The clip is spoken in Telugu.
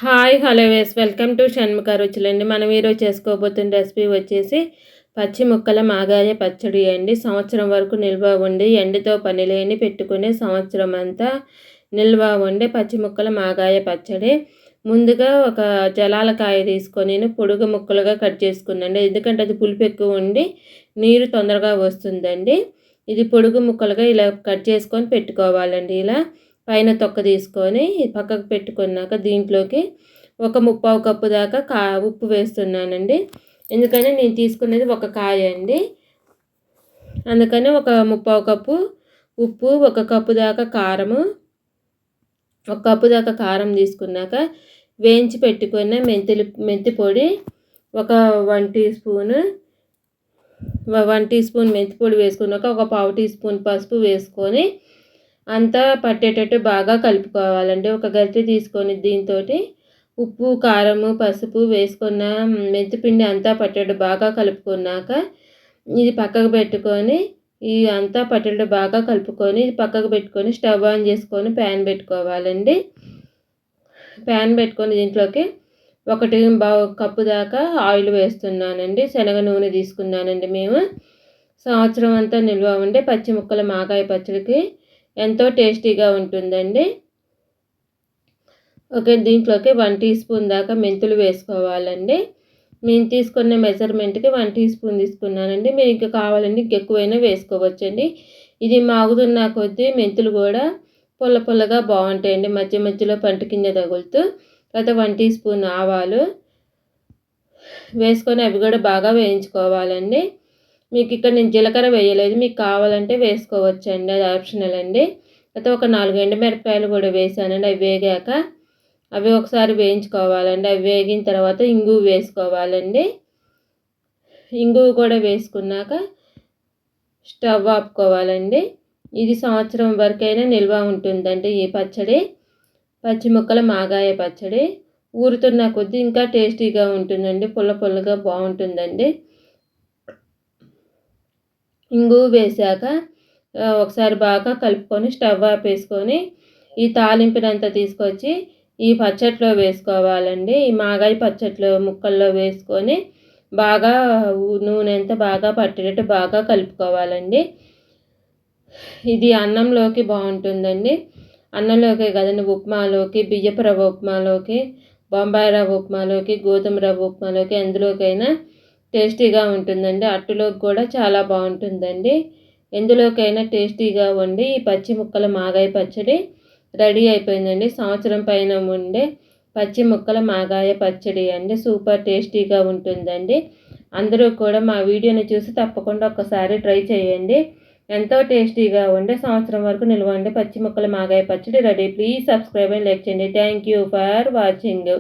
Hi hello welcome to Shanmukha రుచులండి. మనం ఈరోజు చేసుకోబోతున్న రెసిపీ వచ్చేసి పచ్చి ముక్కల మాగాయ పచ్చడి అండి. సంవత్సరం వరకు నిల్వ ఉండి ఎండతో పని లేని పెట్టుకునే సంవత్సరం అంతా నిల్వ ఉండే పచ్చి ముక్కల మాగాయ పచ్చడి. ముందుగా ఒక జలాలకాయ తీసుకొని పొడుగు ముక్కలుగా కట్ చేసుకున్నాండి. ఎందుకంటే అది పులుపు ఎక్కువ ఉండి నీరు తొందరగా వస్తుందండి. ఇది పొడుగు ముక్కలుగా ఇలా కట్ చేసుకొని పెట్టుకోవాలండి. ఇలా పైన తొక్క తీసుకొని పక్కకు పెట్టుకున్నాక దీంట్లోకి ఒక ముప్పావు కప్పు దాకా ఉప్పు వేస్తున్నానండి. ఎందుకని నేను తీసుకునేది ఒక కాయ అండి, అందుకని ఒక ముప్పావు కప్పు ఉప్పు, ఒక కప్పు దాకా కారము, ఒక కప్పు దాకా కారం తీసుకున్నాక వేయించి పెట్టుకున్న మెంతి పొడి ఒక 1 టీ స్పూను 1 టీ స్పూన్ మెంతి పొడి వేసుకున్నాక ఒక పావు టీ స్పూన్ పసుపు వేసుకొని అంతా పట్టేటట్టు బాగా కలుపుకోవాలండి. ఒక గరిటె తీసుకొని దీంతో ఉప్పు, కారము, పసుపు వేసుకున్న మెంతిపిండి అంతా పట్టేటట్టు బాగా కలుపుకున్నాక ఇది పక్కకు పెట్టుకొని అంతా పట్టేటట్టు బాగా కలుపుకొని ఇది పక్కకు పెట్టుకొని స్టవ్ ఆన్ చేసుకొని ప్యాన్ పెట్టుకోవాలండి. ప్యాన్ పెట్టుకొని దీంట్లోకి 1 కప్పు దాకా ఆయిల్ వేస్తున్నానండి. శనగ నూనె తీసుకున్నానండి. మేము సంవత్సరం అంతా నిల్వ ఉండే పచ్చి ముక్కల మాగాయ పచ్చడికి ఎంతో టేస్టీగా ఉంటుందండి. ఓకే, దీంట్లోకి 1 టీ స్పూన్ దాకా మెంతులు వేసుకోవాలండి. నేను తీసుకున్న మెజర్మెంట్కి 1 టీ స్పూన్ తీసుకున్నానండి. మీరు ఇంకా కావాలండి ఇంకెక్కువైనా వేసుకోవచ్చండి. ఇది మాగుతున్న కొద్దీ మెంతులు కూడా పుల్ల పుల్లగా బాగుంటాయండి, మధ్య మధ్యలో పంట కింద తగులుతూ. తర్వాత 1 టీ స్పూన్ ఆవాలు వేసుకొని అవి కూడా బాగా వేయించుకోవాలండి. మీకు ఇక్కడ నేను జీలకర్ర వేయలేదు, మీకు కావాలంటే వేసుకోవచ్చండి, అది ఆప్షనల్ అండి. అయితే ఒక 4 ఎండుమిరపకాయలు కూడా వేసానండి. అవి వేగాక అవి ఒకసారి వేయించుకోవాలండి. అవి వేగిన తర్వాత ఇంగువ వేసుకోవాలండి. ఇంగువ కూడా వేసుకున్నాక స్టవ్ ఆపుకోవాలండి. ఇది సంవత్సరం వరకైనా నిల్వ ఉంటుందండి ఈ పచ్చడి, పచ్చి ముక్కల మాగాయ పచ్చడి. ఊరుతున్న కొద్దీ ఇంకా టేస్టీగా ఉంటుందండి, పుల్ల పుల్లగా బాగుంటుందండి. ఇంగువ వేసాక ఒకసారి బాగా కలుపుకొని స్టవ్ ఆపేసుకొని ఈ తాలింపునంతా తీసుకొచ్చి ఈ పచ్చట్లో వేసుకోవాలండి. ఈ మాగాయ పచ్చట్లో ముక్కల్లో వేసుకొని బాగా నూనె అంతా బాగా పట్టేటట్టు బాగా కలుపుకోవాలండి. ఇది అన్నంలోకి బాగుంటుందండి. అన్నంలోకే కదండి, ఉప్మాలోకి, బియ్యపు రవ్వ ఉప్మాలోకి, బొంబాయి రవ్వ ఉప్మాలోకి, గోధుమ రవ్వ ఉప్మాలోకి ఎందులోకైనా టేస్టీగా ఉంటుందండి. అట్టులోకి కూడా చాలా బాగుంటుందండి. ఎందులోకైనా టేస్టీగా వండి ఈ పచ్చి ముక్కల మాగాయ పచ్చడి రెడీ అయిపోయిందండి. సంవత్సరం పైన ఉండే పచ్చి ముక్కల మాగాయ పచ్చడి అండి. సూపర్ టేస్టీగా ఉంటుందండి. అందరూ కూడా మా వీడియోని చూసి తప్పకుండా ఒక్కసారి ట్రై చేయండి. ఎంతో టేస్టీగా ఉండే సంవత్సరం వరకు నిల్వ ఉండే పచ్చి ముక్కల మాగాయ పచ్చడి ready. Please subscribe and like చేయండి. Thank you for watching.